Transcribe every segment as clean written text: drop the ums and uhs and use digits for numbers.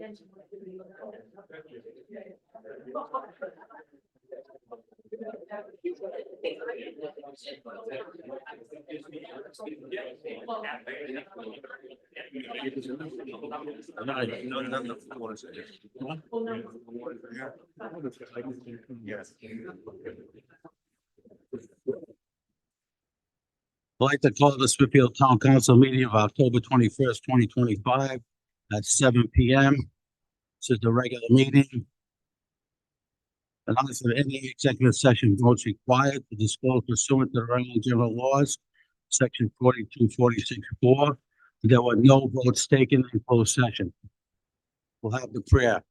I'd like to call the Smithfield Town Council meeting of October 21st, 2025 at 7 p.m. This is the regular meeting. Unless there any executive session votes required to disclose pursuant to the Rhode Island General Laws, Section 4246(4), there were no votes taken in closed session. We'll have the prayer.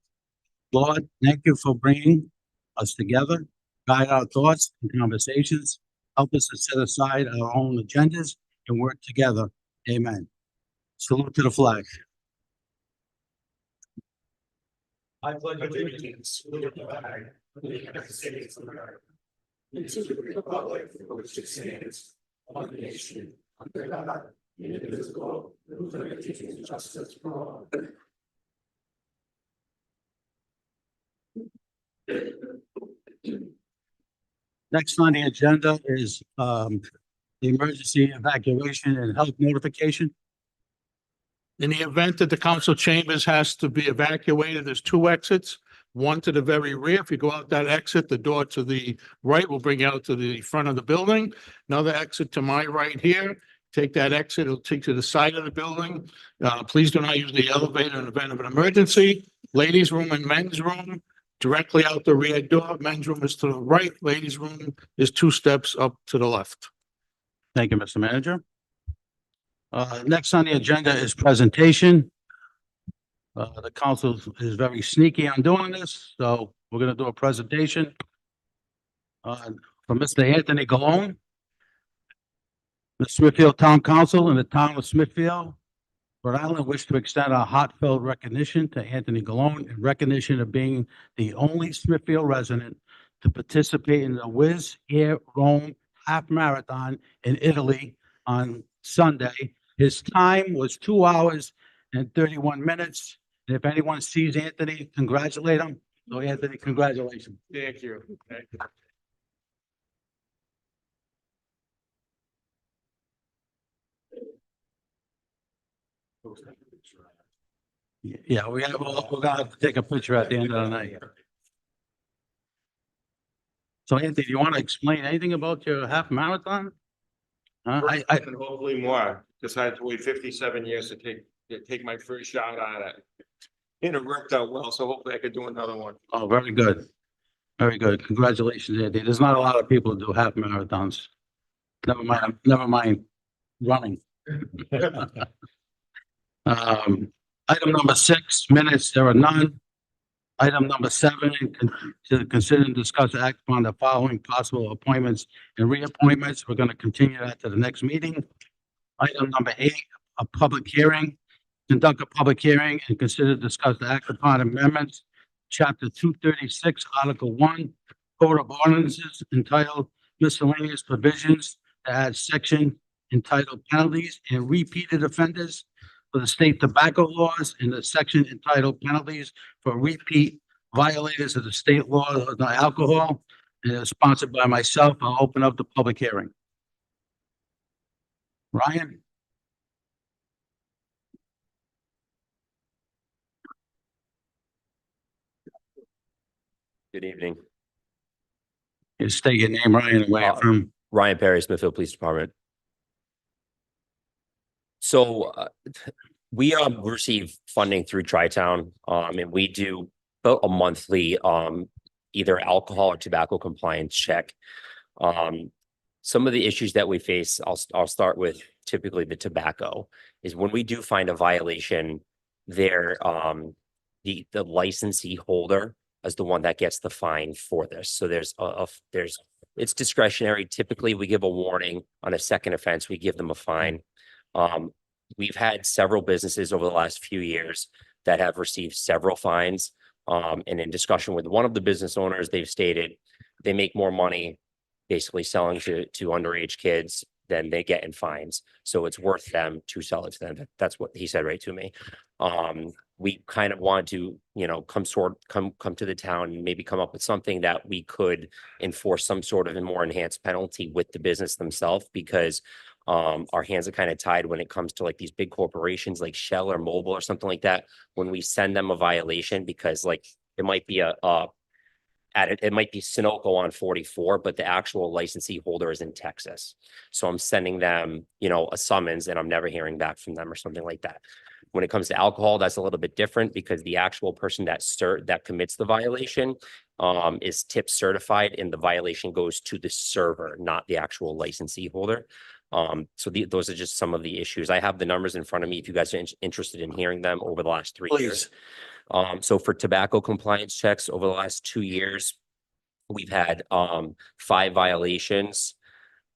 Lord, thank you for bringing us together, guide our thoughts and conversations, help us to set aside our own agendas and work together. Amen. Salute to the flag. I pledge allegiance to the flag of the United States of America and to the republic for which it stands, one nation, under God, indivisible, with liberty and justice for all. Next on the agenda is the emergency evacuation and health notification. In the event that the council chambers has to be evacuated, there's two exits. One to the very rear. If you go out that exit, the door to the right will bring you out to the front of the building. Another exit to my right here. Take that exit, it'll take you to the side of the building. Please do not use the elevator in the event of an emergency. Ladies' room and men's room, directly out the rear door. Men's room is to the right, ladies' room is 2 steps up to the left. Thank you, Mr. Manager. Next on the agenda is presentation. The council is very sneaky on doing this, so we're going to do a presentation from Mr. Anthony Galone. The Smithfield Town Council and the town of Smithfield, Rhode Island, wish to extend our heartfelt recognition to Anthony Galone in recognition of being the only Smithfield resident to participate in the Wizz Air Rome half marathon in Italy on Sunday. His time was 2 hours and 31 minutes. And if anyone sees Anthony, congratulate him. So Anthony, congratulations. Thank you. Thank you. Yeah, we're gonna have to take a picture at the end of the night. So Anthony, do you want to explain anything about your half marathon? And hopefully more, because I had to wait 57 years to take my first shot at it. And it worked out well, so hopefully I could do another one. Oh, very good. Very good. Congratulations, Anthony. There's not a lot of people who do half marathons. Never mind running. Item number 6, minutes, there are none. Item number 7, to consider and discuss act upon the following possible appointments and reappointments. We're going to continue that to the next meeting. Item number 8, a public hearing. Conduct a public hearing and consider discuss the act upon amendments, chapter 236, article 1, Code of Ordinances entitled Miscellaneous Provisions to add section entitled Penalties and Repeated Offenders for the state tobacco laws and the section entitled Penalties for Repeat Violators of the state law of alcohol. And it's sponsored by myself. I'll open up the public hearing. Ryan? Good evening. You state your name, Ryan, and where you're from. Ryan Perry, Smithfield Police Department. So we receive funding through Tri-Town, and we do about a monthly either alcohol or tobacco compliance check. Some of the issues that we face, I'll start with typically the tobacco, is when we do find a violation, the licensee holder is the one that gets the fine for this. So it's discretionary. Typically, we give a warning. On a second offense, we give them a fine. We've had several businesses over the last few years that have received several fines. And in discussion with one of the business owners, they've stated they make more money basically selling to underage kids than they get in fines. So it's worth them to sell it to them. That's what he said right to me. we kind of want to, come to the town and maybe come up with something that we could enforce some sort of a more enhanced penalty with the business themselves, because our hands are kind of tied when it comes to like these big corporations like Shell or Mobil or something like that. When we send them a violation, because like it might be it might be Sunoco on 44, but the actual licensee holder is in Texas. So I'm sending them, a summons and I'm never hearing back from them or something like that. When it comes to alcohol, that's a little bit different because the actual person that commits the violation is tip certified and the violation goes to the server, not the actual licensee holder. Those are just some of the issues. I have the numbers in front of me if you guys are interested in hearing them over the last 3 years. So for tobacco compliance checks over the last 2 years, we've had 5 violations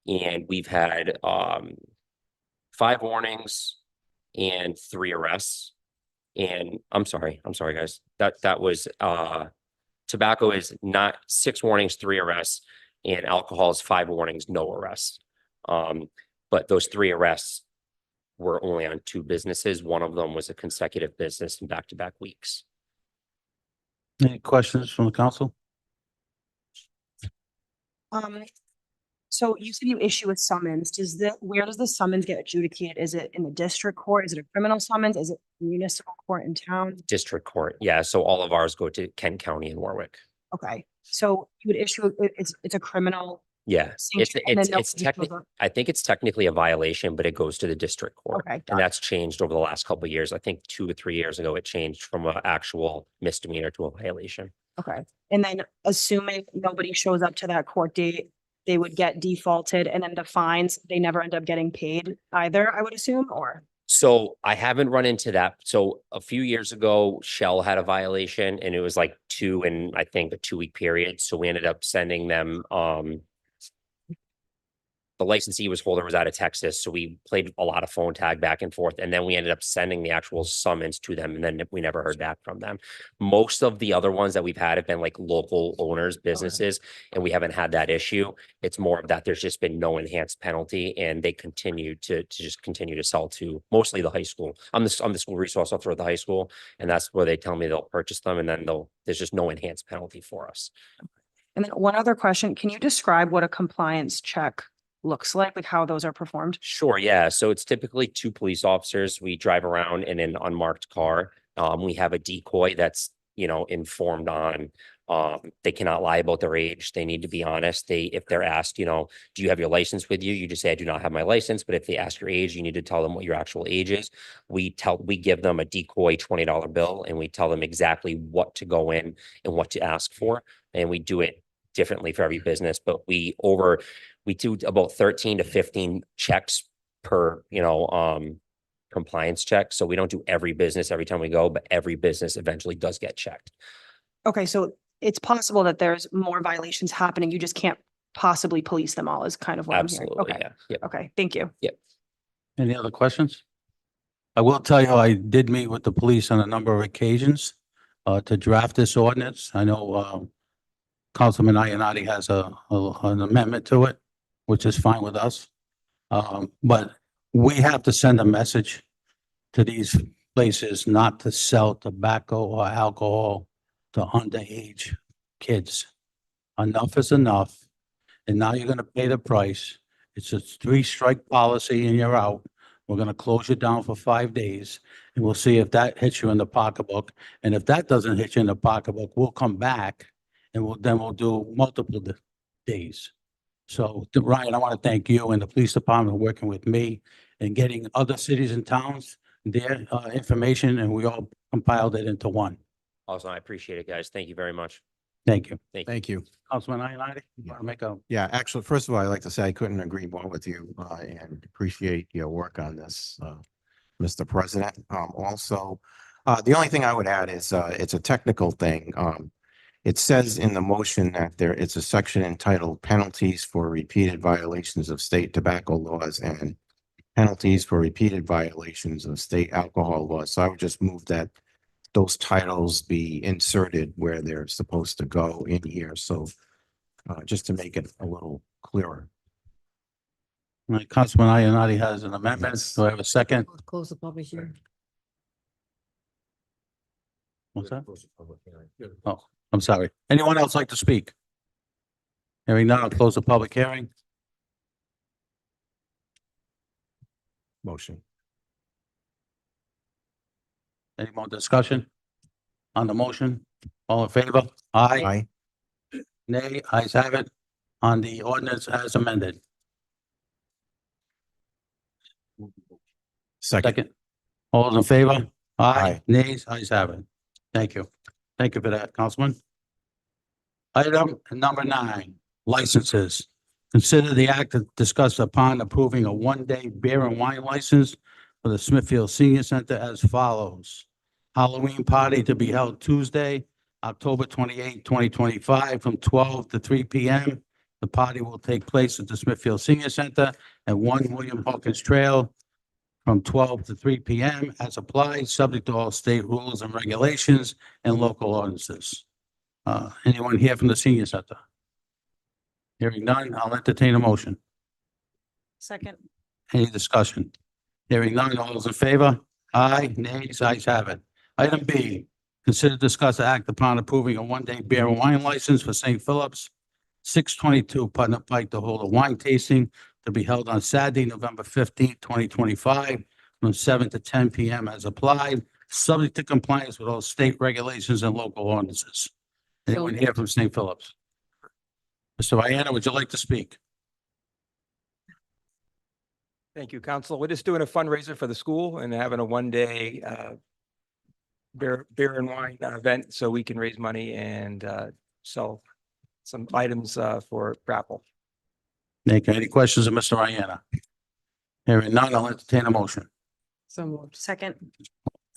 and we've had 5 warnings and 3 arrests. And I'm sorry, guys. That was tobacco is not 6 warnings, 3 arrests, and alcohol is 5 warnings, no arrests. But those 3 arrests were only on 2 businesses. One of them was a consecutive business in back-to-back weeks. Any questions from the council? So you said you issue a summons. Where does the summons get adjudicated? Is it in the district court? Is it a criminal summons? Is it municipal court in town? District court, yeah. So all of ours go to Kent County and Warwick. Okay, so you would issue, it's a criminal. Yeah, sanction, and then it's technically, I think it's technically a violation, but it goes to the district court. Okay, And that's changed over the last couple of years. I think 2 or 3 years ago, it changed from an actual misdemeanor to a violation. okay. And then assuming nobody shows up to that court date, they would get defaulted and then the fines, they never end up getting paid either, I would assume, or? So I haven't run into that. So a few years ago, Shell had a violation and it was like 2 in, I think, a 2-week period. So we ended up sending them, the licensee holder was out of Texas. So we played a lot of phone tag back and forth. And then we ended up sending the actual summons to them. And then we never heard back from them. Most of the other ones that we've had have been like local owners, businesses, and we haven't had that issue. It's more of that there's just been no enhanced penalty and they continue to continue to sell to mostly the high school. I'm the school resource officer at the high school, and that's where they tell me they'll purchase them and then there's just no enhanced penalty for us. And then one other question, can you describe what a compliance check looks like how those are performed? Sure, yeah. So it's typically 2 police officers. We drive around in an unmarked car. We have a decoy that's, informed on, they cannot lie about their age. They need to be honest. If they're asked, do you have your license with you? You just say, I do not have my license. But if they ask your age, you need to tell them what your actual age is. We give them a decoy $20 bill and we tell them exactly what to go in and what to ask for. And we do it differently for every business, but we do about 13 to 15 checks per, compliance check. So we don't do every business every time we go, but every business eventually does get checked. Okay, so it's possible that there's more violations happening. You just can't possibly police them all is kind of what I'm hearing. Absolutely, Okay, yeah. Yep. okay, thank you. Any other questions? I will tell you, I did meet with the police on a number of occasions to draft this ordinance. I know Councilman Ionati has an amendment to it, which is fine with us. But we have to send a message to these places not to sell tobacco or alcohol to underage kids. Enough is enough. And now you're going to pay the price. It's a 3-strike policy and you're out. We're going to close you down for 5 days and we'll see if that hits you in the pocketbook. And if that doesn't hit you in the pocketbook, we'll come back and we'll do multiple days. So Ryan, I want to thank you and the police department working with me and getting other cities and towns their information, and we all compiled it into one. Awesome. I appreciate it, guys. Thank you very much. Thank you. Thank you. Councilman Ionati, you want to make a? Yeah, actually, first of all, I'd like to say I couldn't agree more with you and appreciate your work on this, Mr. President. Also, the only thing I would add is it's a technical thing. It says in the motion that it's a section entitled penalties for repeated violations of state tobacco laws and penalties for repeated violations of state alcohol laws. So I would just move that those titles be inserted where they're supposed to go in here. So just to make it a little clearer. All right, Councilman Ionati has an amendment. Yes. Do I have a second? Close the public hearing. What's that? Oh, I'm sorry. Anyone else like to speak? Hearing none, I'll close the public hearing. Motion. Any more discussion on the motion? All in favor? Aye. Aye. Nay, ayes have it on the ordinance as amended. Second. Second. All those in favor? Aye. Nays, ayes have it. Thank you. Thank you for that, Councilman. Item number 9, licenses. Consider the act discussed upon approving a one-day beer and wine license for the Smithfield Senior Center as follows. Halloween party to be held Tuesday, October 28, 2025, from 12 to 3 p.m. The party will take place at the Smithfield Senior Center at 1 William Hawkins Trail from 12 to 3 p.m. as applied, subject to all state rules and regulations and local ordinances. Anyone here from the senior center? Hearing none, I'll entertain a motion. Second. Any discussion? Hearing none, all those in favor? Aye, nays, ayes have it. Item B, consider discuss act upon approving a one-day beer and wine license for St. Philip's, 622 Putnam Pike to hold a wine tasting to be held on Saturday, November 15th, 2025, from 7 to 10 p.m. as applied, subject to compliance with all state regulations and local ordinances. Anyone here from St. Philip's? Mr. Ianna, would you like to speak? Thank you, Council. We're just doing a fundraiser for the school and having a one-day beer and wine event so we can raise money and sell some items for raffle. Nick, any questions of Mr. Ianna? Hearing none, I'll entertain a motion. So moved. Second.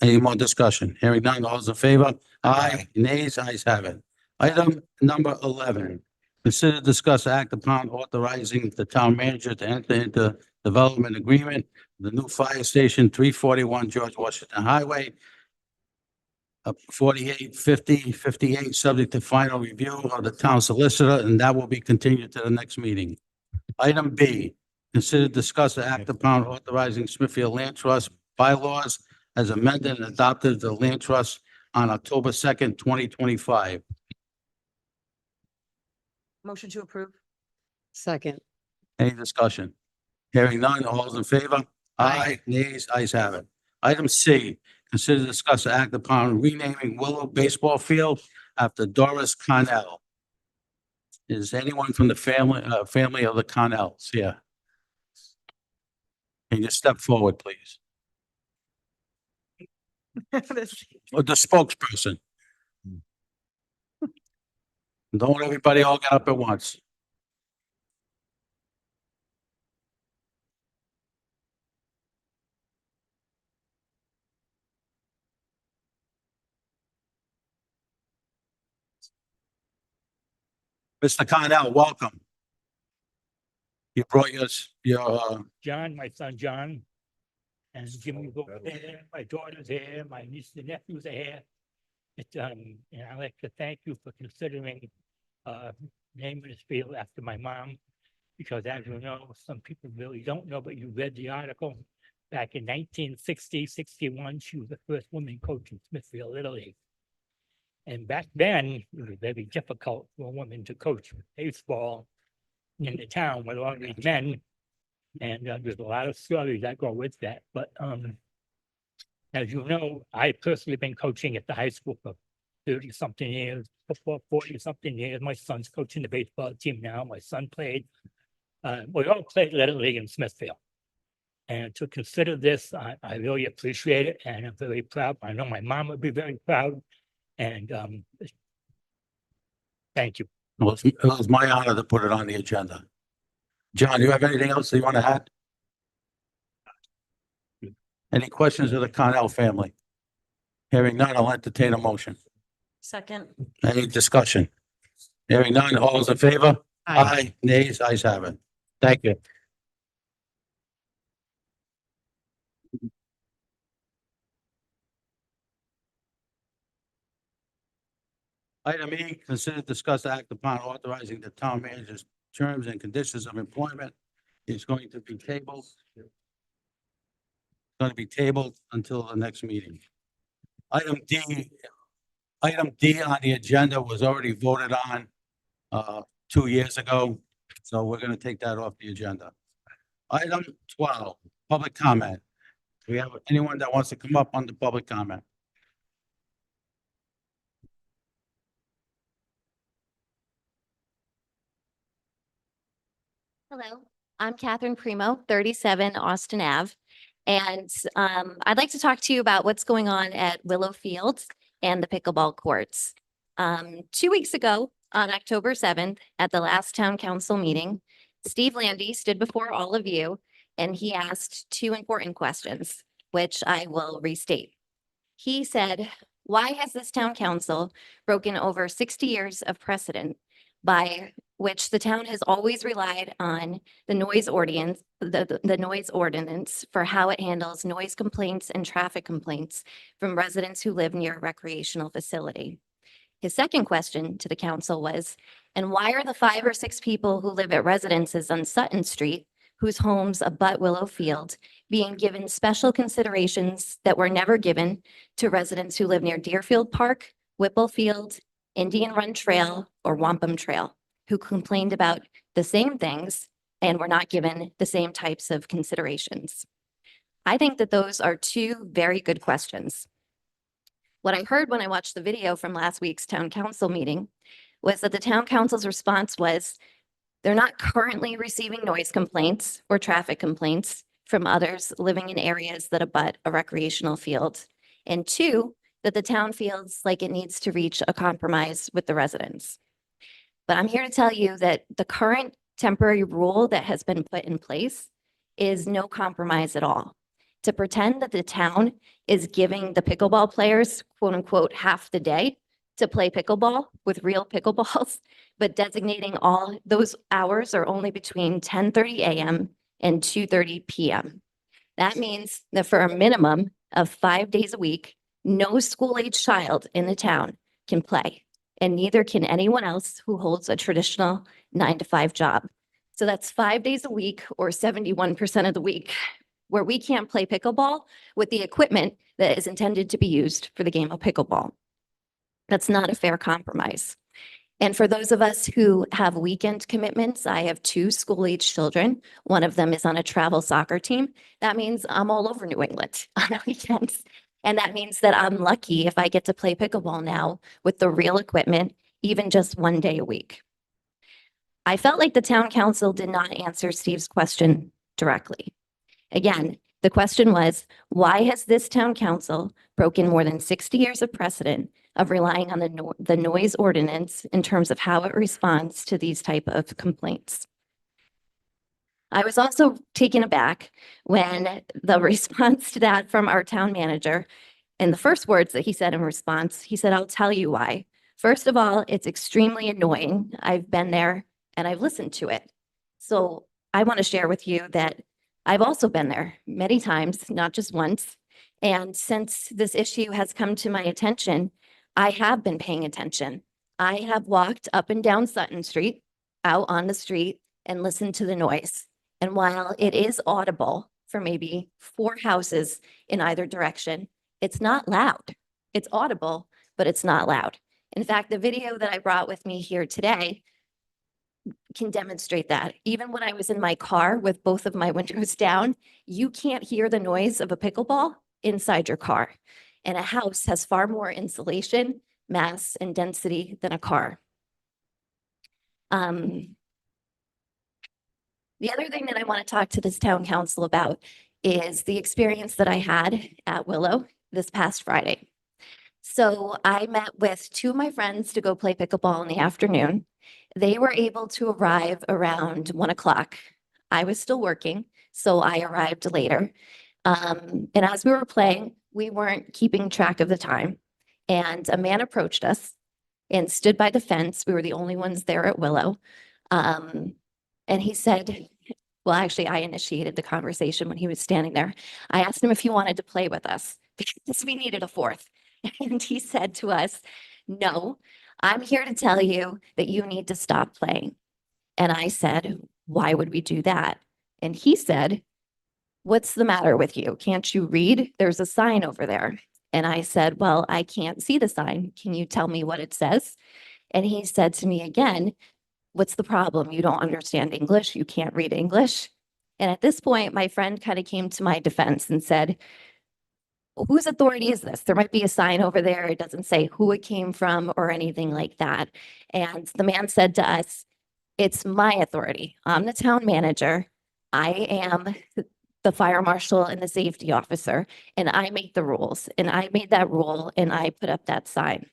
Any more discussion? Hearing none, all those in favor? Aye. Nays, ayes have it. Item number 11, consider discuss act upon authorizing the town manager to enter into development agreement, the new fire station, 341 George Washington Highway, 485058, subject to final review of the town solicitor, and that will be continued to the next meeting. Item B, consider discuss the act upon authorizing Smithfield Land Trust bylaws as amended and adopted the Land Trust on October 2nd, 2025. Motion to approve. Second. Any discussion? Hearing none, all those in favor? Aye. Nays, ayes have it. Item C, consider discuss the act upon renaming Willow Baseball Field after Doris Connell. Is anyone from the family of the Connells here? Can you step forward, please? Or the spokesperson? Don't everybody all get up at once. Mr. Connell, welcome. You brought your John, my son John, and Jimmy both there, my daughter's here, my nieces and nephews are here. And I'd like to thank you for considering naming this field after my mom, because as you know, some people really don't know, but you read the article. Back in 1960, 61, she was the first woman coach in Smithfield, Little League. And back then, it was very difficult for a woman to coach baseball in the town with all these men. And there's a lot of stories that go with that. But as you know, I personally been coaching at the high school for 30-something years, for 40-something years. My son's coaching the baseball team now. My son played. We all played Little League in Smithfield. And to consider this, I really appreciate it. And I'm very proud. I know my mom would be very proud. And thank you. it was my honor to put it on the agenda. John, you have anything else that you want to add? Any questions of the Connell family? Hearing none, I'll entertain a motion. Second. Any discussion? Hearing none, all those in favor? Aye. Nays, ayes have it. Thank you. Item E, consider discuss act upon authorizing the town manager's terms and conditions of employment is going to be tabled. Going to be tabled until the next meeting. Item D, Item D on the agenda was already voted on 2 years ago, so we're gonna take that off the agenda. Item 12, public comment. Do we have anyone that wants to come up on the public comment? Hello, I'm Catherine Primo, 37 Austin Ave. And I'd like to talk to you about what's going on at Willow Fields and the pickleball courts. 2 weeks ago, on October 7th, at the last town council meeting, Steve Landy stood before all of you and he asked two important questions, which I will restate. He said, why has this town council broken over 60 years of precedent by which the town has always relied on the noise ordinance, the noise ordinance for how it handles noise complaints and traffic complaints from residents who live near a recreational facility? His second question to the council was, and why are the 5 or 6 people who live at residences on Sutton Street, whose homes abut Willow Field, being given special considerations that were never given to residents who live near Deerfield Park, Whipple Field, Indian Run Trail, or Wampum Trail, who complained about the same things and were not given the same types of considerations? I think that those are two very good questions. What I heard when I watched the video from last week's town council meeting was that the town council's response was they're not currently receiving noise complaints or traffic complaints from others living in areas that abut a recreational field. And 2, that the town feels like it needs to reach a compromise with the residents. But I'm here to tell you that the current temporary rule that has been put in place is no compromise at all. To pretend that the town is giving the pickleball players, quote unquote, half the day to play pickleball with real pickleballs, but designating all those hours are only between 10:30 a.m. and 2:30 p.m. That means that for a minimum of 5 days a week, no school-age child in the town can play, and neither can anyone else who holds a traditional 9-to-5 job. So that's 5 days a week or 71% of the week where we can't play pickleball with the equipment that is intended to be used for the game of pickleball. That's not a fair compromise. And for those of us who have weekend commitments, I have 2 school-age children. One of them is on a travel soccer team. That means I'm all over New England on the weekends. And that means that I'm lucky if I get to play pickleball now with the real equipment, even just 1 day a week. I felt like the town council did not answer Steve's question directly. Again, the question was, why has this town council broken more than 60 years of precedent of relying on the noise ordinance in terms of how it responds to these type of complaints? I was also taken aback when the response to that from our town manager, and the first words that he said in response, he said, I'll tell you why. First of all, it's extremely annoying. I've been there and I've listened to it. So I want to share with you that I've also been there many times, not just once. And since this issue has come to my attention, I have been paying attention. I have walked up and down Sutton Street, out on the street, and listened to the noise. And while it is audible for maybe 4 houses in either direction, it's not loud. It's audible, but it's not loud. In fact, the video that I brought with me here today can demonstrate that. Even when I was in my car with both of my windows down, you can't hear the noise of a pickleball inside your car. And a house has far more insulation, mass, and density than a car. The other thing that I want to talk to this town council about is the experience that I had at Willow this past Friday. So I met with 2 of my friends to go play pickleball in the afternoon. They were able to arrive around 1 o'clock. I was still working, so I arrived later. And as we were playing, we weren't keeping track of the time. And a man approached us and stood by the fence. We were the only ones there at Willow. And he said, well, actually, I initiated the conversation when he was standing there. I asked him if he wanted to play with us because we needed a 4th. And he said to us, no, I'm here to tell you that you need to stop playing. And I said, why would we do that? And he said, what's the matter with you? Can't you read? There's a sign over there. And I said, well, I can't see the sign. Can you tell me what it says? And he said to me again, what's the problem? You don't understand English. You can't read English. And at this point, my friend kind of came to my defense and said, whose authority is this? There might be a sign over there. It doesn't say who it came from or anything like that. And the man said to us, it's my authority. I'm the town manager. I am the fire marshal and the safety officer, and I make the rules. And I made that rule and I put up that sign.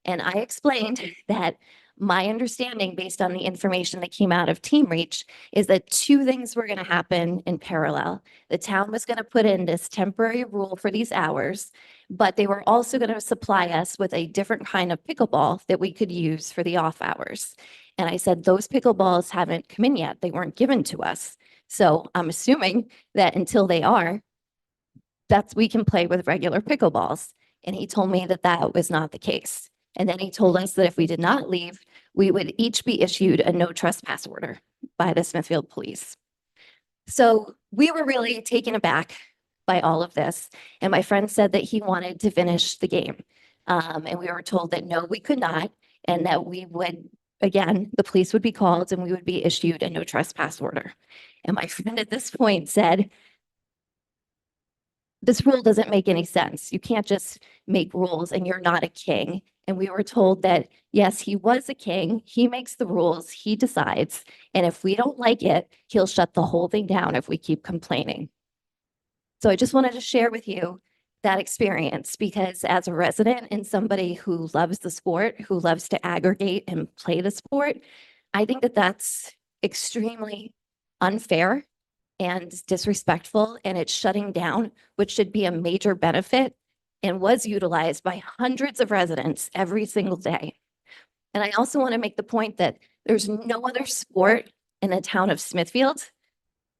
And I explained that my understanding, based on the information that came out of Team Reach, is that two things were going to happen in parallel. The town was going to put in this temporary rule for these hours, but they were also going to supply us with a different kind of pickleball that we could use for the off hours. And I said, those pickleballs haven't come in yet. They weren't given to us. So I'm assuming that until they are, we can play with regular pickleballs. And he told me that that was not the case. And then he told us that if we did not leave, we would each be issued a no trespass order by the Smithfield police. So we were really taken aback by all of this. And my friend said that he wanted to finish the game. And we were told that no, we could not. And that we would, again, the police would be called and we would be issued a no trespass order. And my friend at this point said, this rule doesn't make any sense. You can't just make rules and you're not a king. And we were told that, yes, he was a king. He makes the rules. He decides. And if we don't like it, he'll shut the whole thing down if we keep complaining. So I just wanted to share with you that experience, because as a resident and somebody who loves the sport, who loves to aggregate and play the sport, I think that that's extremely unfair and disrespectful, and it's shutting down, which should be a major benefit and was utilized by hundreds of residents every single day. And I also want to make the point that there's no other sport in the town of Smithfield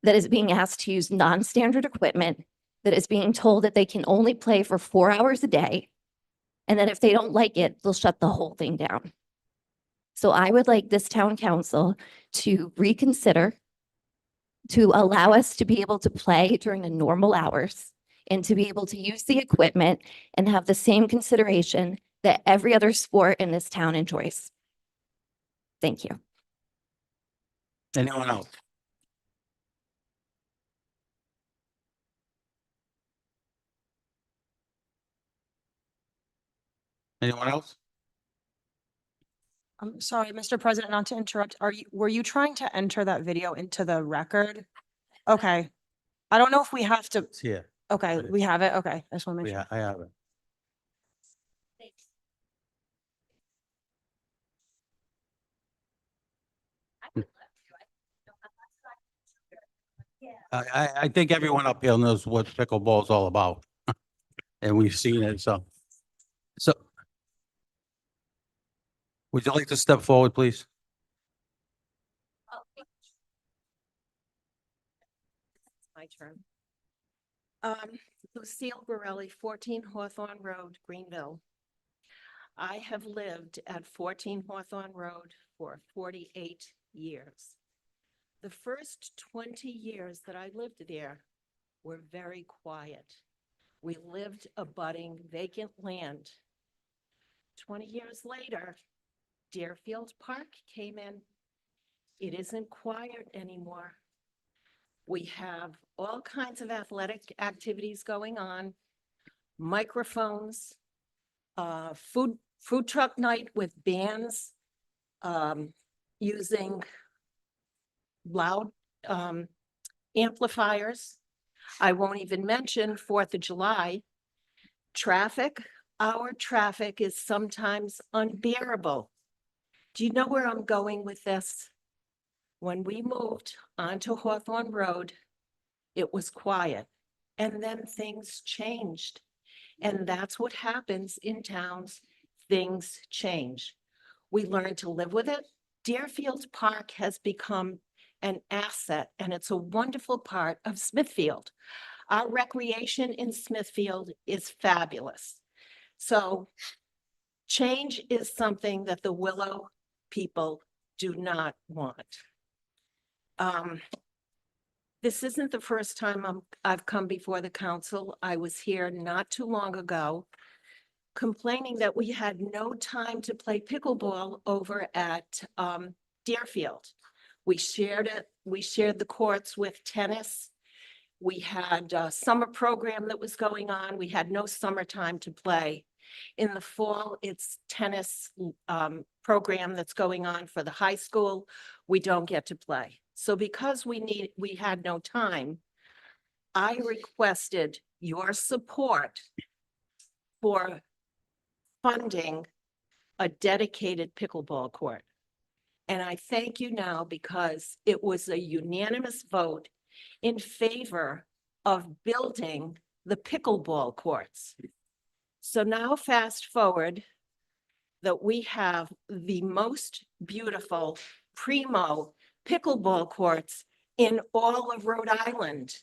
that is being asked to use non-standard equipment, that is being told that they can only play for 4 hours a day, and that if they don't like it, they'll shut the whole thing down. So I would like this town council to reconsider, to allow us to be able to play during the normal hours and to be able to use the equipment and have the same consideration that every other sport in this town enjoys. Thank you. Anyone else? Anyone else? I'm sorry, Mr. President, not to interrupt. Were you trying to enter that video into the record? Okay. I don't know if we have to, It's here. okay, It is. we have it. Okay, I just want to make sure. Yeah, I have it. I think everyone up here knows what pickleball is all about. And we've seen it, so. Would you like to step forward, please? My turn. Lucille Borelli, 14 Hawthorne Road, Greenville. I have lived at 14 Hawthorne Road for 48 years. The first 20 years that I lived there were very quiet. We lived abutting vacant land. 20 years later, Deerfield Park came in. It isn't quiet anymore. We have all kinds of athletic activities going on, microphones, food truck night with bands, using loud amplifiers. I won't even mention 4th of July. Traffic, our traffic is sometimes unbearable. Do you know where I'm going with this? When we moved onto Hawthorne Road, it was quiet, and then things changed. And that's what happens in towns. Things change. We learn to live with it. Deerfield Park has become an asset, and it's a wonderful part of Smithfield. Our recreation in Smithfield is fabulous. So change is something that the Willow people do not want. This isn't the first time I've come before the council. I was here not too long ago complaining that we had no time to play pickleball over at Deerfield. We shared it. We shared the courts with tennis. We had a summer program that was going on. We had no summertime to play. In the fall, it's tennis program that's going on for the high school. We don't get to play. So because we had no time, I requested your support for funding a dedicated pickleball court. And I thank you now because it was a unanimous vote in favor of building the pickleball courts. So now fast forward that we have the most beautiful primo pickleball courts in all of Rhode Island.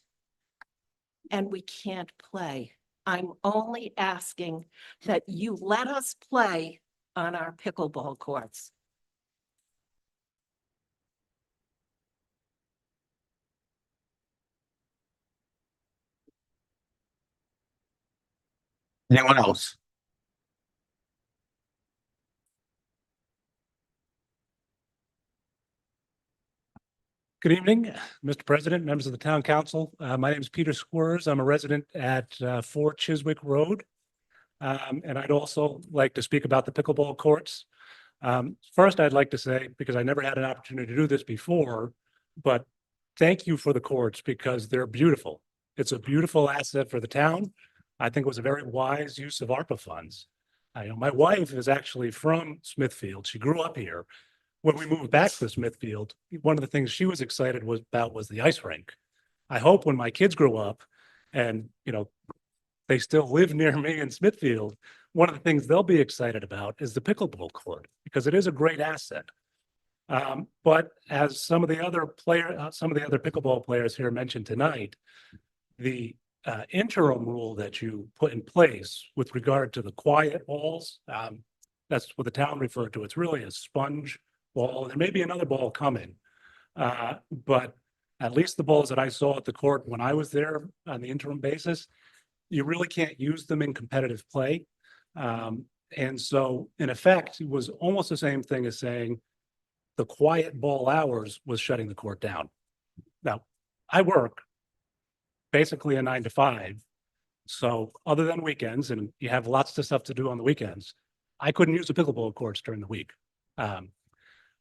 And we can't play. I'm only asking that you let us play on our pickleball courts. Anyone else? Good evening, Mr. President, members of the Town Council. My name is Peter Squires. I'm a resident at 4 Chiswick Road. And I'd also like to speak about the pickleball courts. First, I'd like to say, because I never had an opportunity to do this before, but thank you for the courts because they're beautiful. It's a beautiful asset for the town. I think it was a very wise use of ARPA funds. My wife is actually from Smithfield. She grew up here. When we moved back to Smithfield, one of the things she was excited about was the ice rink. I hope when my kids grow up and, they still live near me in Smithfield, one of the things they'll be excited about is the pickleball court because it is a great asset. But as some of the other pickleball players here mentioned tonight, the interim rule that you put in place with regard to the quiet balls, that's what the town referred to. It's really a sponge ball. There may be another ball coming, but at least the balls that I saw at the court when I was there on the interim basis, you really can't use them in competitive play. And so in effect, it was almost the same thing as saying the quiet ball hours was shutting the court down. Now, I work basically a 9 to 5. So other than weekends, and you have lots of stuff to do on the weekends, I couldn't use the pickleball courts during the week.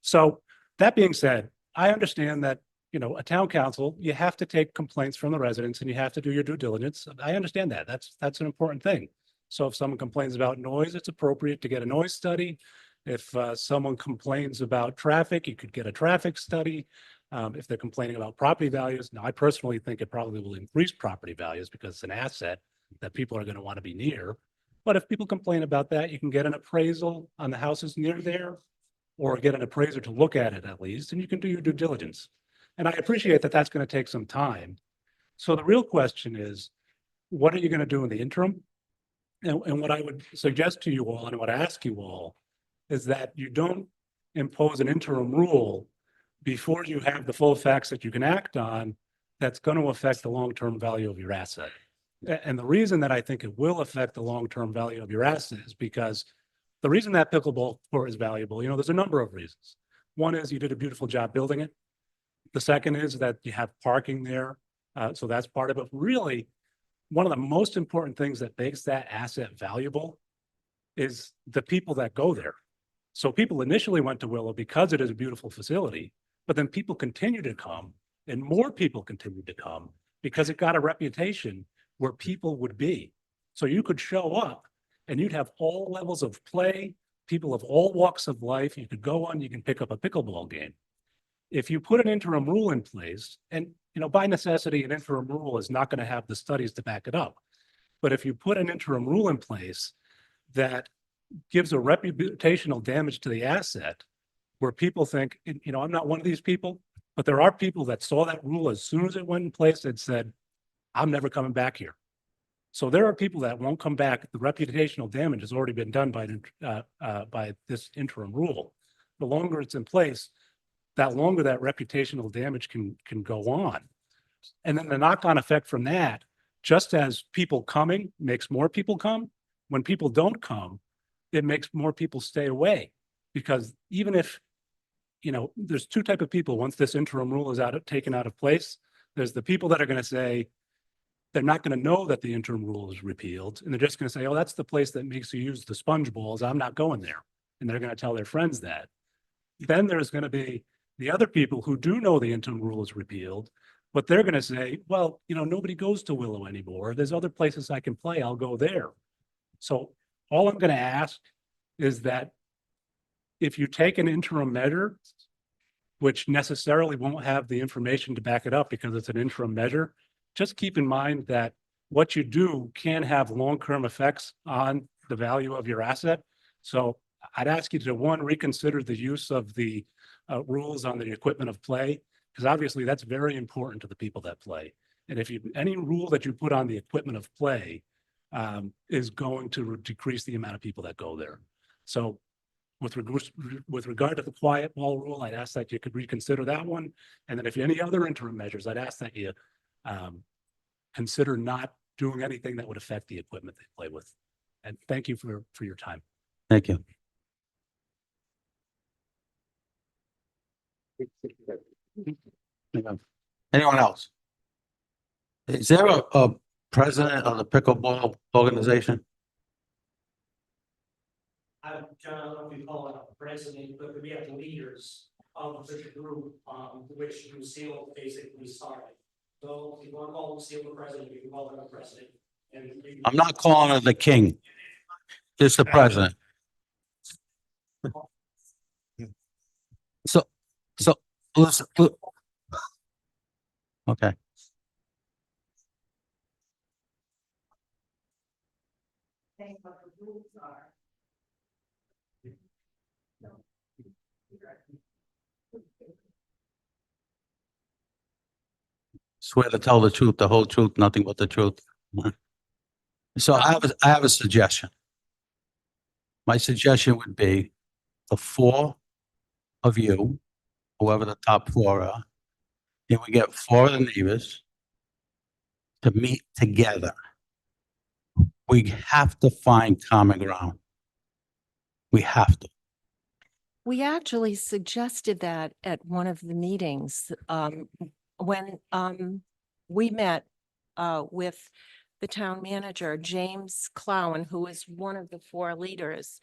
So that being said, I understand that, a town council, you have to take complaints from the residents and you have to do your due diligence. I understand that. That's an important thing. So if someone complains about noise, it's appropriate to get a noise study. If someone complains about traffic, you could get a traffic study. If they're complaining about property values, now I personally think it probably will increase property values because it's an asset that people are going to want to be near. But if people complain about that, you can get an appraisal on the houses near there or get an appraiser to look at it at least, and you can do your due diligence. And I appreciate that that's going to take some time. So the real question is, what are you going to do in the interim? And what I would suggest to you all, and what I ask you all, is that you don't impose an interim rule before you have the full facts that you can act on that's going to affect the long-term value of your asset. And the reason that I think it will affect the long-term value of your asset is because the reason that pickleball court is valuable, there's a number of reasons. One is you did a beautiful job building it. The second is that you have parking there. So that's part of it. Really, one of the most important things that makes that asset valuable is the people that go there. So people initially went to Willow because it is a beautiful facility, but then people continue to come and more people continue to come because it got a reputation where people would be. So you could show up and you'd have all levels of play, people of all walks of life. You could go on, you can pick up a pickleball game. If you put an interim rule in place, and by necessity, an interim rule is not going to have the studies to back it up. But if you put an interim rule in place that gives a reputational damage to the asset, where people think, I'm not one of these people, but there are people that saw that rule as soon as it went in place and said, I'm never coming back here. So there are people that won't come back. The reputational damage has already been done by this interim rule. The longer it's in place, that longer that reputational damage can go on. And then the knock-on effect from that, just as people coming makes more people come, when people don't come, it makes more people stay away. Because even if, there's two type of people, once this interim rule is taken out of place, there's the people that are going to say, they're not going to know that the interim rule is repealed. And they're just going to say, oh, that's the place that makes you use the sponge balls. I'm not going there. And they're going to tell their friends that. Then there's going to be the other people who do know the interim rule is repealed, but they're going to say, well, nobody goes to Willow anymore. There's other places I can play. I'll go there. So all I'm going to ask is that if you take an interim measure, which necessarily won't have the information to back it up because it's an interim measure, just keep in mind that what you do can have long-term effects on the value of your asset. So I'd ask you to, one, reconsider the use of the rules on the equipment of play, because obviously that's very important to the people that play. And if any rule that you put on the equipment of play is going to decrease the amount of people that go there. So with regard to the quiet ball rule, I'd ask that you could reconsider that one. And then if any other interim measures, I'd ask that you consider not doing anything that would affect the equipment they play with. And thank you for your time. Thank you. Anyone else? Is there a president of the pickleball organization? I don't know if you call it a president, but we have leaders of the group, which Lucille basically started. So if you want to call Lucille the president, you can call her the president. I'm not calling her the king, just the president. So, listen, okay. Swear to tell the truth, the whole truth, nothing but the truth. So I have a suggestion. My suggestion would be the four of you, whoever the top four are, and we get four of the neighbors to meet together. We have to find common ground. We have to. We actually suggested that at one of the meetings, when we met with the town manager, James Clowen, who is one of the four leaders.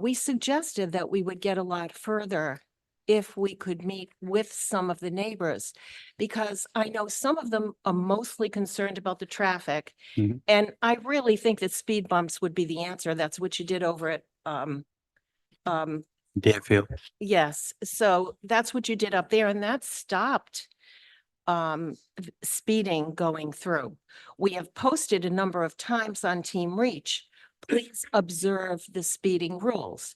We suggested that we would get a lot further if we could meet with some of the neighbors, because I know some of them are mostly concerned about the traffic. Mhm. And I really think that speed bumps would be the answer. That's what you did over at Deerfield. yes, so that's what you did up there, and that stopped speeding going through. We have posted a number of times on Team Reach, please observe the speeding rules.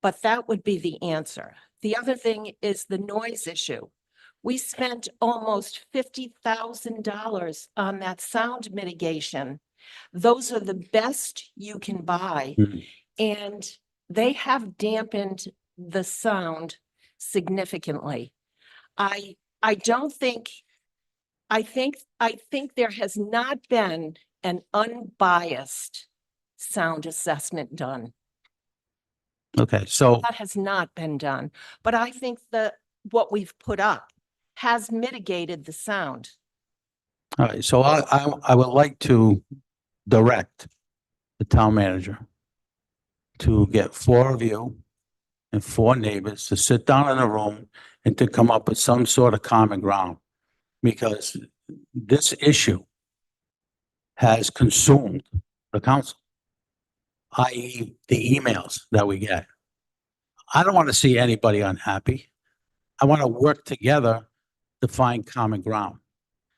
But that would be the answer. The other thing is the noise issue. We spent almost $50,000 on that sound mitigation. Those are the best you can buy. Mhm. And they have dampened the sound significantly. I think there has not been an unbiased sound assessment done. Okay, so, That has not been done, but I think that what we've put up has mitigated the sound. all right, so I would like to direct the town manager to get four of you and four neighbors to sit down in a room and to come up with some sort of common ground. Because this issue has consumed the council, i.e. the emails that we get. I don't want to see anybody unhappy. I want to work together to find common ground.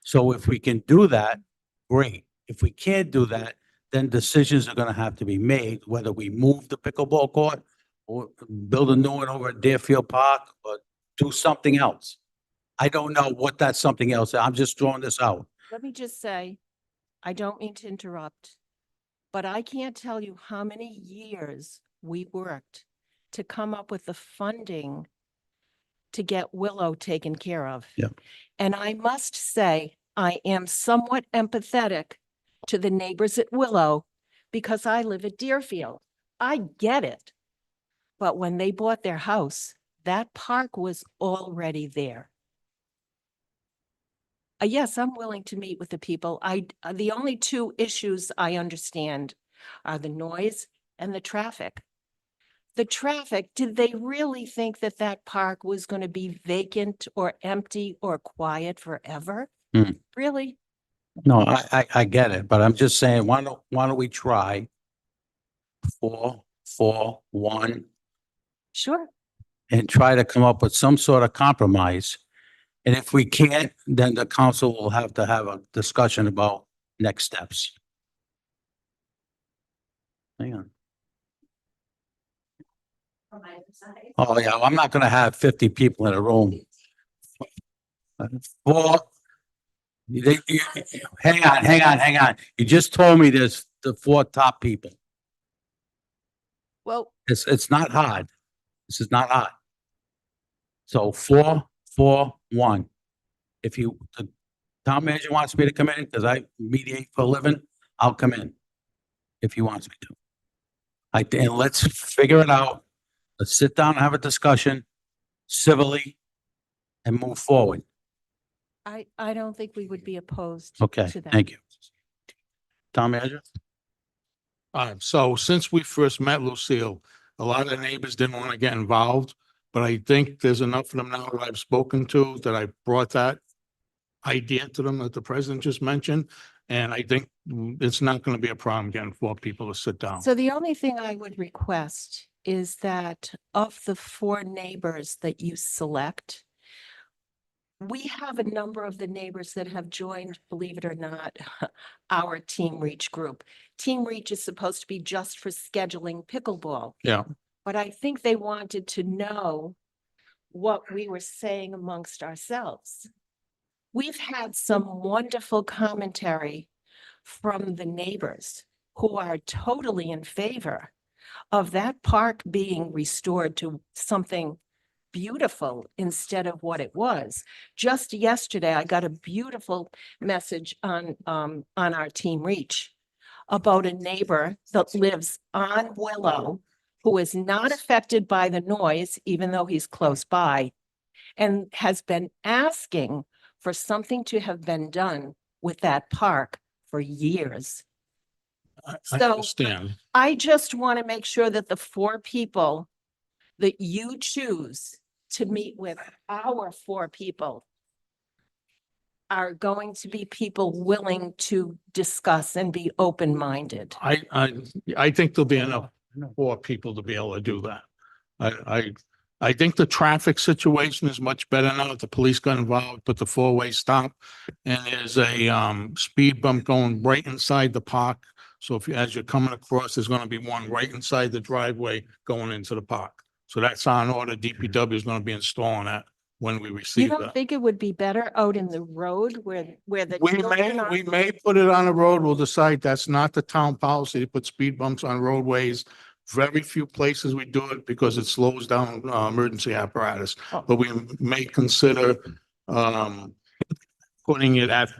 So if we can do that, great. If we can't do that, then decisions are going to have to be made, whether we move the pickleball court or build a new one over at Deerfield Park or do something else. I don't know what that something else is. I'm just throwing this out. Let me just say, I don't mean to interrupt, but I can't tell you how many years we worked to come up with the funding to get Willow taken care of. Yep. And I must say, I am somewhat empathetic to the neighbors at Willow because I live at Deerfield. I get it. But when they bought their house, that park was already there. Yes, I'm willing to meet with the people. The only two issues I understand are the noise and the traffic. The traffic, did they really think that that park was going to be vacant or empty or quiet forever? Hmm. Really? No, I get it, but I'm just saying, why don't we try 4, 4, 1, Sure. and try to come up with some sort of compromise. And if we can't, then the council will have to have a discussion about next steps. Hang on. Oh, yeah, I'm not gonna have 50 people in a room. 4. Hang on. You just told me there's the 4 top people. Well, It's not hard. This is not hard. So 4, 4, 1. If the town manager wants me to come in, because I mediate for a living, I'll come in. If he wants me to. And let's figure it out. Let's sit down and have a discussion civilly and move forward. I don't think we would be opposed Okay, to that. thank you. Town manager? So since we first met, Lucille, a lot of the neighbors didn't want to get involved, but I think there's enough of them now that I've spoken to, that I brought that idea to them that the president just mentioned. And I think it's not going to be a problem getting 4 people to sit down. So the only thing I would request is that of the 4 neighbors that you select, we have a number of the neighbors that have joined, believe it or not, our Team Reach group. Team Reach is supposed to be just for scheduling pickleball. Yeah. But I think they wanted to know what we were saying amongst ourselves. We've had some wonderful commentary from the neighbors who are totally in favor of that park being restored to something beautiful instead of what it was. Just yesterday, I got a beautiful message on our Team Reach about a neighbor that lives on Willow who is not affected by the noise, even though he's close by, and has been asking for something to have been done with that park for years. I So- understand. I just want to make sure that the 4 people that you choose to meet with, our 4 people, are going to be people willing to discuss and be open-minded. I think there'll be enough 4 people to be able to do that. I think the traffic situation is much better now that the police got involved, put the 4-way stop. And there's a speed bump going right inside the park. So as you're coming across, there's gonna be one right inside the driveway going into the park. So that's on order. DPW is gonna be installing that when we You receive don't that. think it would be better out in the road where the We children are? may put it on a road. We'll decide that's not the town policy to put speed bumps on roadways. Very few places we do it because it slows down emergency apparatus. Oh. But we may consider putting it at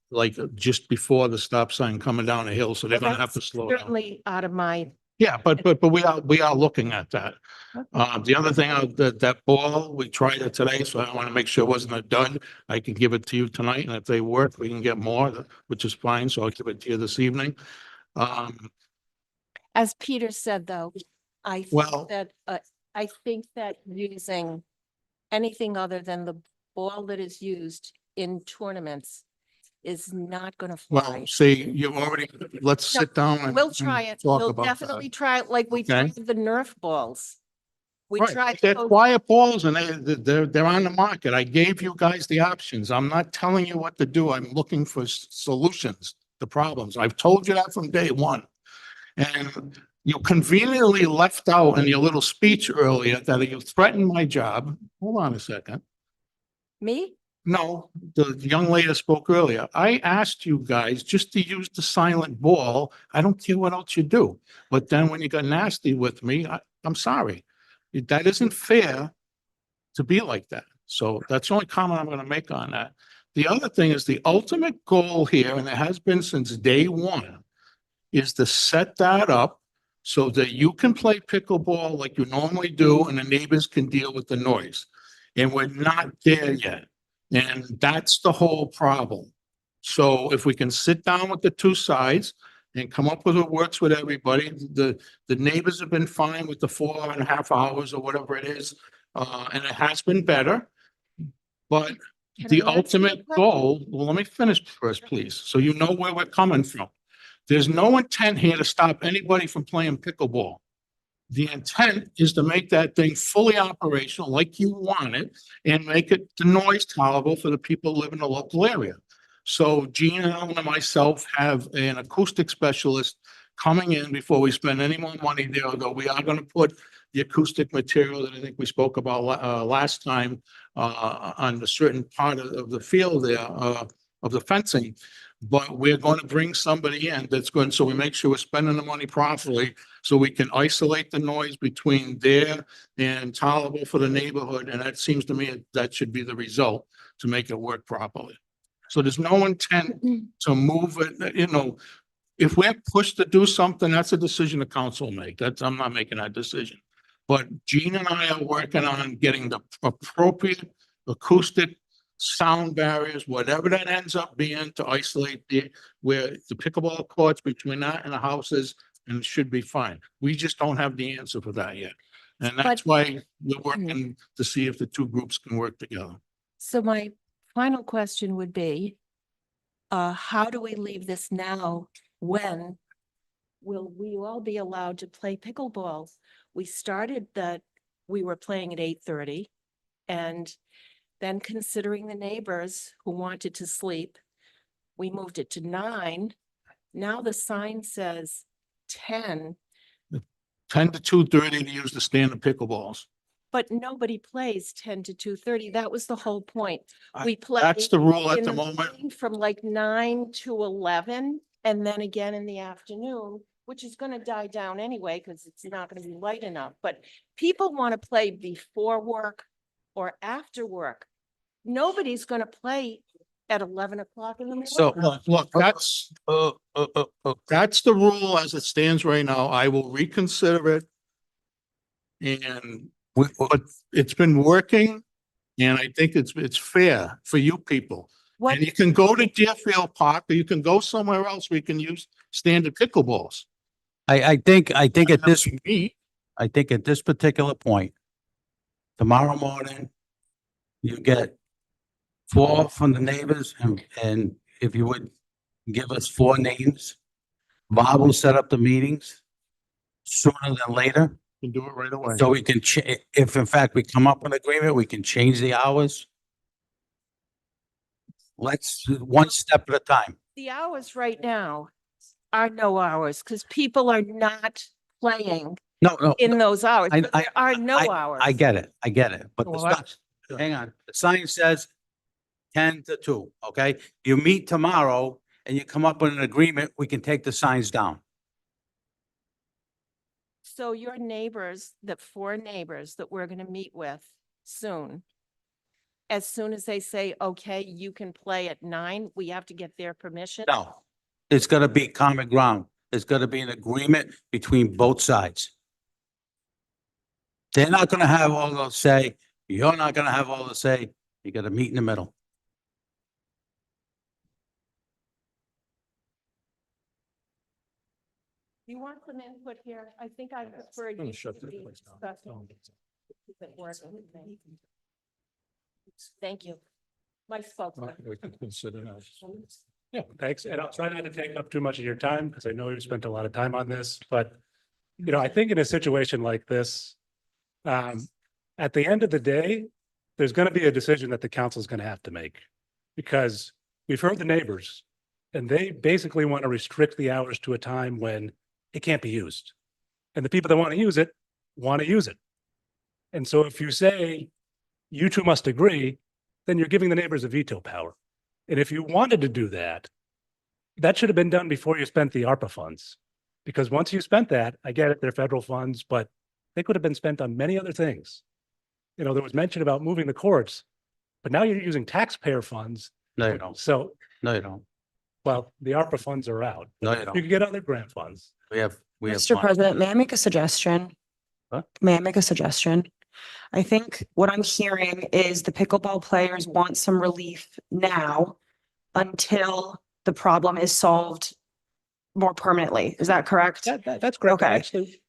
like just before the stop sign coming down the hill. So they're gonna have to That's slow down. certainly out of my, Yeah, but we are looking at that. The other thing, that ball, we tried it today, so I want to make sure it wasn't a dud. I can give it to you tonight, and if they work, we can get more, which is fine, so I'll give it to you this evening. as Peter said, though, I Well- think that using anything other than the ball that is used in tournaments is not gonna fly. Well, see, you already, let's No, sit down and. We'll try it. Talk We'll about that. definitely try it like we Okay. tried the Nerf balls. We Right, tried. they're those- quiet balls and they're on the market. I gave you guys the options. I'm not telling you what to do. I'm looking for solutions to problems. I've told you that from day one. And you conveniently left out in your little speech earlier that you threatened my job. Hold on a second. Me? No, the young lady that spoke earlier. I asked you guys just to use the silent ball. I don't care what else you do. But then when you got nasty with me, I'm sorry. That isn't fair to be like that. So that's the only comment I'm going to make on that. The other thing is the ultimate goal here, and it has been since day one, is to set that up so that you can play pickleball like you normally do and the neighbors can deal with the noise. And we're not there yet. And that's the whole problem. So if we can sit down with the two sides and come up with what works with everybody, the neighbors have been fine with the 4.5 hours or whatever it is. And it has been better. But Can the I ask you a ultimate question? goal, well, let me finish first, please, so you know where we're coming from. There's no intent here to stop anybody from playing pickleball. The intent is to make that thing fully operational like you want it and make it the noise tolerable for the people who live in the local area. So Gene and Ellen and myself have an acoustic specialist coming in before we spend any more money there, although we are going to put the acoustic material that I think we spoke about last time on a certain part of the field there, of the fencing. But we're going to bring somebody in that's going, so we make sure we're spending the money properly so we can isolate the noise between there and tolerable for the neighborhood. And that seems to me that should be the result to make it work properly. So there's no intent to move it, you know, if we're pushed to do something, that's a decision the council will make. I'm not making that decision. But Gene and I are working on getting the appropriate acoustic sound barriers, whatever that ends up being, to isolate where the pickleball courts between that and the houses, and it should be fine. We just don't have the answer for that yet. And that's why we're working to see if the two groups can work together. So my final question would be, how do we leave this now? When will we all be allowed to play pickleball? We started that we were playing at 8:30, and then considering the neighbors who wanted to sleep, we moved it to 9. Now the sign says 10, 10 to 2:30 to use the standard pickleballs. but nobody plays 10 to 2:30. That was the whole point. I- We play That's the rule at in the the moment. morning from like 9 to 11, and then again in the afternoon, which is gonna die down anyway, because it's not gonna be light enough. But people want to play before work or after work. Nobody's gonna play at 11 o'clock in the morning. So look, that's the rule as it stands right now. I will reconsider it. And but it's been working, and I think it's fair for you people. What, And you can go to Deerfield Park, or you can go somewhere else where you can use standard pickleballs. I think at this, Meet. I think at this particular point, tomorrow morning, you get 4 from the neighbors, and if you would give us 4 names, Bob will set up the meetings sooner than later, You can do it right away. so we can if in fact we come up with an agreement, we can change the hours. Let's one step at a time. the hours right now are no hours, because people are not playing No, in those hours. I- But there are no hours. I get it, but the Well, sign, hang on, the sign says 10 to 2, okay? You meet tomorrow and you come up with an agreement, we can take the signs down. So your neighbors, the 4 neighbors that we're gonna meet with soon, as soon as they say, okay, you can play at 9, we have to get their permission? No, it's gotta be common ground. There's gotta be an agreement between both sides. They're not gonna have all the say, you're not gonna have all the say, you gotta meet in the middle. You want some input here? I think I prefer you to be discussing. Is it working? Thank you. My spokesman. Yeah, thanks. And I'll try not to take up too much of your time because I know you've spent a lot of time on this, but I think in a situation like this, at the end of the day, there's going to be a decision that the council is going to have to make. Because we've heard the neighbors and they basically want to restrict the hours to a time when it can't be used. And the people that want to use it. And so if you say you two must agree, then you're giving the neighbors a veto power. And if you wanted to do that, that should have been done before you spent the ARPA funds. Because once you spent that, I get it, they're federal funds, but they could have been spent on many other things. you know, there was mention about moving the courts, but now you're using taxpayer funds. No, you don't. So, No, you don't. well, the ARPA funds are out. No, you You don't. can get other grant funds. We have Mr. money. President, may I make a suggestion? Huh? May I make a suggestion? I think what I'm hearing is the pickleball players want some relief now until the problem is solved more permanently. Is that correct? That's correct. Okay. Actually,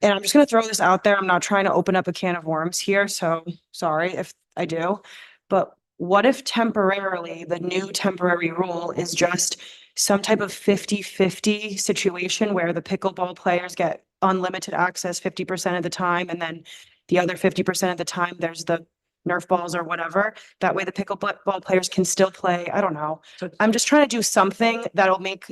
And I'm just gonna throw this out there. I'm not trying to open up a can of worms here, so sorry if I do. But what if temporarily, the new temporary rule is just some type of 50-50 situation where the pickleball players get unlimited access 50% of the time, and then the other 50% of the time, there's the Nerf balls or whatever. That way the pickleball players can still play. I don't know. so- I'm just trying to do something that'll make,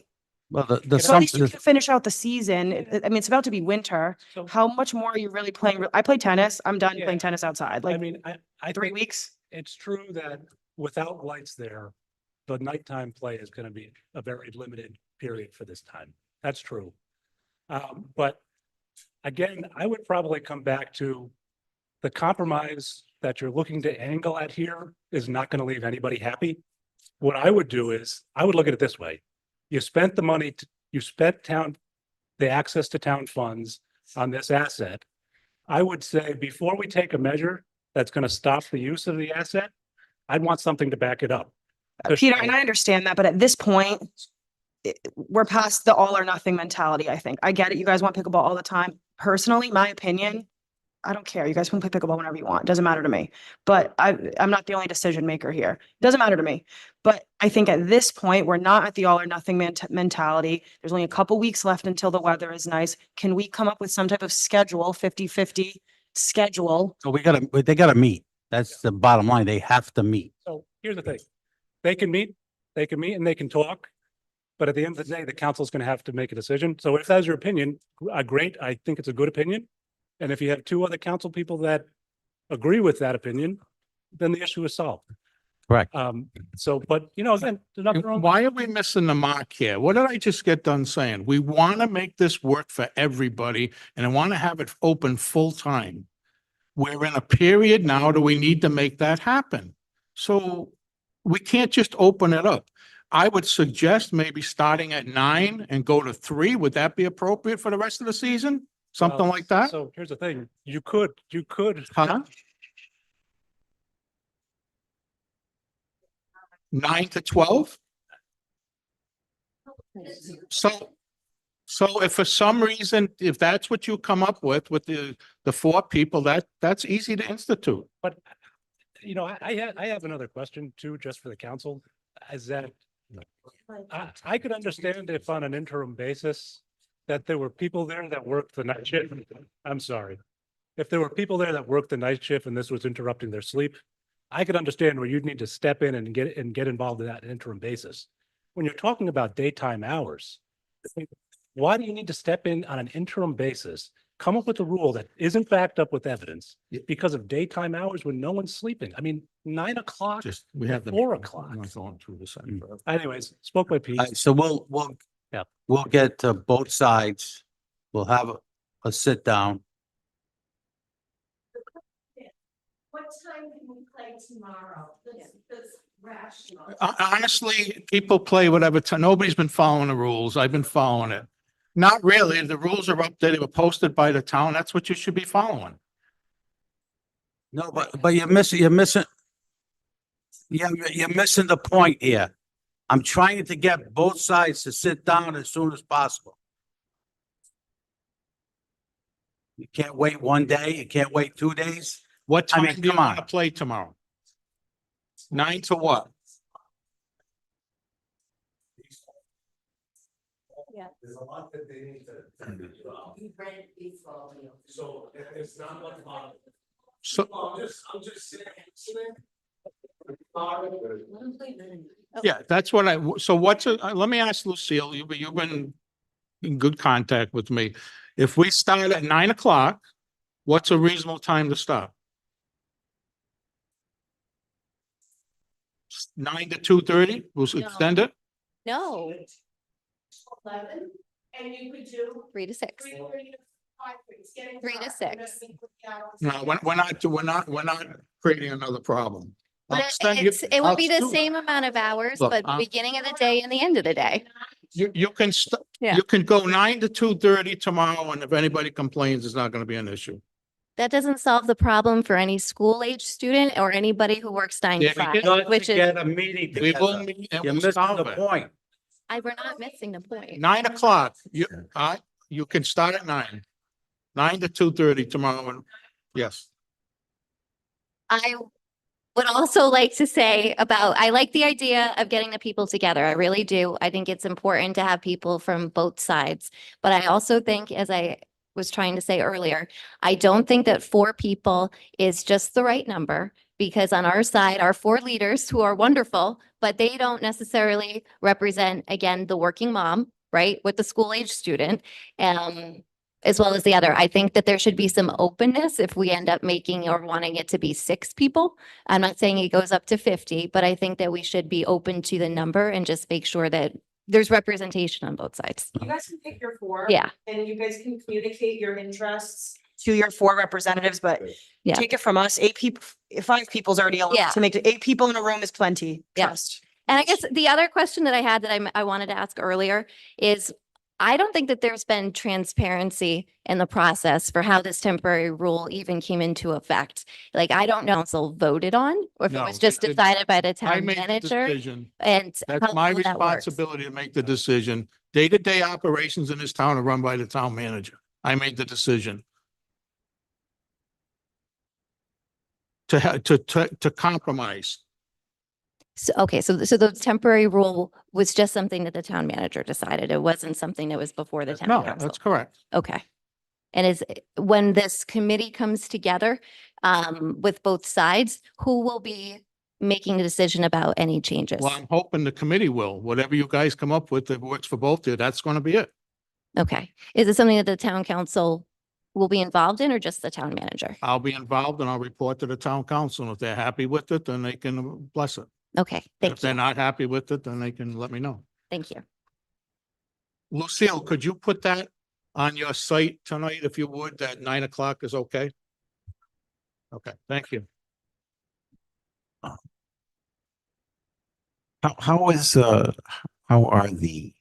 Well, the so at least you some, can finish out the season. I mean, it's about to be winter. So, How much more are you really playing? I play tennis. I'm done Yeah. playing tennis outside, I like mean, I 3 think weeks. it's true that without lights there, the nighttime play is going to be a very limited period for this time. That's true. But again, I would probably come back to the compromise that you're looking to angle at here is not going to leave anybody happy. What I would do is, I would look at it this way. You spent the money, you spent the access to town funds on this asset. I would say before we take a measure that's going to stop the use of the asset, I'd want something to back it up. Peter, and I understand that, but at this point, we're past the all or nothing mentality, I think. I get it. You guys want pickleball all the time. Personally, my opinion, I don't care. You guys can play pickleball whenever you want. Doesn't matter to me. But I'm not the only decision maker here. Doesn't matter to me. But I think at this point, we're not at the all or nothing mentality. There's only a couple weeks left until the weather is nice. Can we come up with some type of schedule, 50-50 schedule? so they gotta meet. That's the bottom line. They have to meet. So here's the thing. They can meet and they can talk. But at the end of the day, the council's going to have to make a decision. So if that's your opinion, great. I think it's a good opinion. And if you have two other council people that agree with that opinion, then the issue is solved. Correct. So, but you know, again, there's nothing wrong. Why are we missing the mark here? What did I just get done saying? We want to make this work for everybody and I want to have it open full time. We're in a period now that we need to make that happen. So we can't just open it up. I would suggest maybe starting at 9 and go to 3. Would that be appropriate for the rest of the season? Something Well, like that? So here's the thing. You could. Huh? 9 to 12? So if for some reason, if that's what you come up with the 4 people, that's easy to institute. But, you know, I have another question too, just for the council, is that I could understand if on an interim basis that there were people there that worked the night shift. I'm sorry. If there were people there that worked the night shift and this was interrupting their sleep, I could understand where you'd need to step in and get involved in that interim basis. When you're talking about daytime hours, why do you need to step in on an interim basis, come up with a rule that isn't backed up with evidence because of daytime hours when no one's sleeping? I mean, 9 o'clock, We have the 4 o'clock. Going through this. Anyways, spoke my piece. So we'll get to both sides. We'll have a sit down. What time can we play tomorrow? This rational. Honestly, people play whatever time. Nobody's been following the rules. I've been following it. Not really. The rules are up there. They were posted by the town. That's what you should be following. No, but you're missing the point here. I'm trying to get both sides to sit down as soon as possible. You can't wait 1 day. You can't wait 2 days. What I time mean, do you come on. want to play tomorrow? 9 to what? There's a lot that they need to. So it's not much fun. So, I'm just saying. yeah, that's what let me ask Lucille, you've been in good contact with me. If we start at 9 o'clock, what's a reasonable time to stop? 9 to 2:30, we'll No. extend it? No, 11, and you could do 3 to 6. 3:30 3 to 6. No, we're not creating another problem. But I'll send you- it would I'll be the still- same amount of hours, Look, but beginning of the day and the end of the day. You can, Yeah. you can go 9 to 2:30 tomorrow, and if anybody complains, it's not gonna be an issue. That doesn't solve the problem for any school age student or anybody who works 9 to Yeah, 5, Not which to is, get a meeting We will together. meet and You're we'll missing solve the it. point. we're not missing the point. 9 o'clock, you can start at 9. 9 to 2:30 tomorrow, and, yes. I would also like to say I like the idea of getting the people together. I really do. I think it's important to have people from both sides. But I also think, as I was trying to say earlier, I don't think that 4 people is just the right number, because on our side are 4 leaders who are wonderful, but they don't necessarily represent, again, the working mom, right, with the school age student. As well as the other. I think that there should be some openness if we end up making or wanting it to be 6 people. I'm not saying it goes up to 50, but I think that we should be open to the number and just make sure that there's representation on both sides. You guys can pick your 4. Yeah. And you guys can communicate your interests to your 4 representatives, but Yeah. take it from us, 8 people, 5 people's already a Yeah. lot to make it. 8 people in a room is plenty. Yeah. Trust. And I guess the other question that I had that I wanted to ask earlier is, I don't think that there's been transparency in the process for how this temporary rule even came into effect. Like, I don't know if council voted on, or if it No, was just they didn't. decided by the I town made the manager. decision. And That's how my that works. responsibility to make the decision. Day-to-day operations in this town are run by the town manager. I made the decision. To compromise. So, okay, so the temporary rule was just something that the town manager decided. It wasn't something that was before the town No, council. that's correct. Okay. And when this committee comes together, with both sides, who will be making a decision about any changes? Well, I'm hoping the committee will. Whatever you guys come up with that works for both of you, that's gonna be it. Okay. Is it something that the town council will be involved in, or just the town manager? I'll be involved and I'll report to the town council. And if they're happy with it, then they can bless it. Okay, If thank they're you. not happy with it, then they can let me know. Thank you. Lucille, could you put that on your site tonight, if you would, that 9 o'clock is okay? Okay, thank you. How are the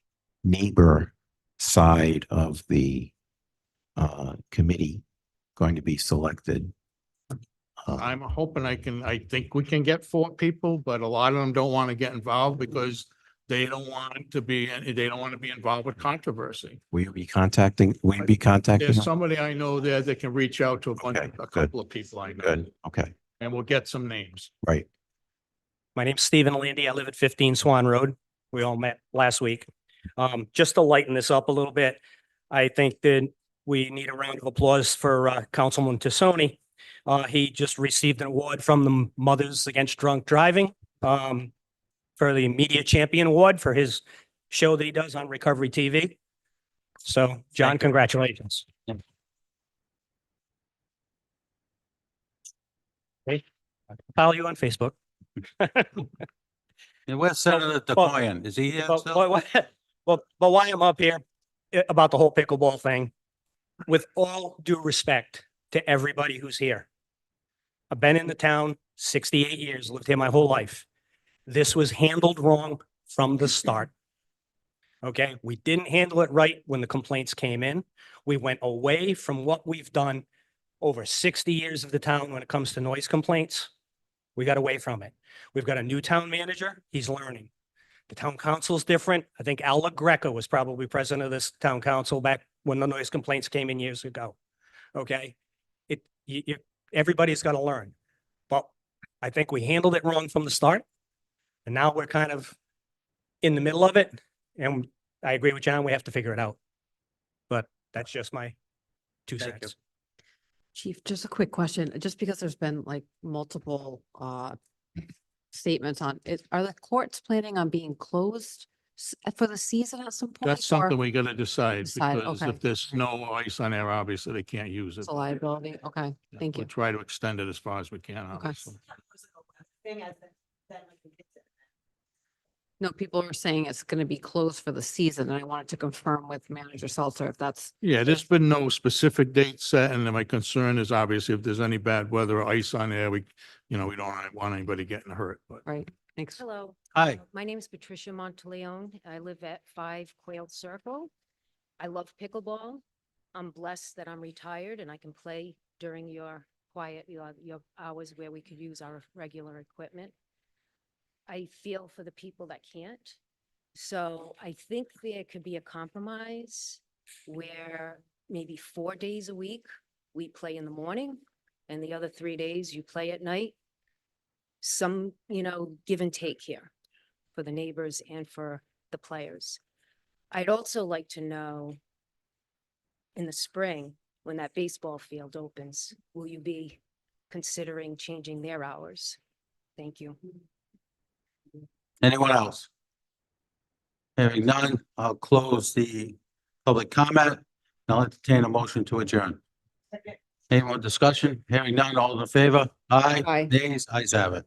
neighbor side of the committee going to be selected? I'm hoping I think we can get 4 people, but a lot of them don't want to get involved because they don't want to be involved with controversy. Will you be contacting There's them? somebody I know there that can reach out to Okay, a good. couple of people I know, Good, okay, and we'll get some names. right. My name's Stephen Landy. I live at 15 Swan Road. We all met last week. Just to lighten this up a little bit, I think that we need a round of applause for Councilman Tassoni. He just received an award from the Mothers Against Drunk Driving for the Media Champion Award for his show that he does on Recovery TV. So, John, congratulations. Okay. I'll follow you on Facebook. And where's Senator DeCoyan? Is he here But, still? but why I'm up here about the whole pickleball thing, with all due respect to everybody who's here. I've been in the town 68 years, lived here my whole life. This was handled wrong from the start. Okay, we didn't handle it right when the complaints came in. We went away from what we've done over 60 years of the town when it comes to noise complaints. We got away from it. We've got a new town manager. He's learning. The town council's different. I think Al Greco was probably president of this town council back when the noise complaints came in years ago. Okay, everybody's got to learn. But I think we handled it wrong from the start. And now we're kind of in the middle of it. And I agree with John, we have to figure it out. But that's just my 2 Thank you. cents. Chief, just a quick question, just because there's been like multiple statements on it, are the courts planning on being closed for the season at some point? That's or something we gotta decide, Decide, because okay. if there's snow or ice on there, obviously they can't use it. It's a liability, okay, thank We'll you. try to extend it as far as we can, Okay. obviously. No, people are saying it's gonna be closed for the season, and I wanted to confirm with Manager Seltzer if that's. Yeah, there's been no specific date set, and then my concern is obviously if there's any bad weather or ice on there, we don't want anybody getting hurt, but. Right, thanks. Hello. Hi. My name is Patricia Monteleone. I live at 5 Quail Circle. I love pickleball. I'm blessed that I'm retired and I can play during your quiet, your hours where we could use our regular equipment. I feel for the people that can't. So I think there could be a compromise where maybe 4 days a week, we play in the morning and the other 3 days you play at night. Some, give and take here for the neighbors and for the players. I'd also like to know in the spring, when that baseball field opens, will you be considering changing their hours? Thank you. Anyone else? Hearing none, I'll close the public comment. I'll entertain a motion to adjourn. Any more discussion? Hearing none, all in favor? Aye. Aye. Nays, ayes have it.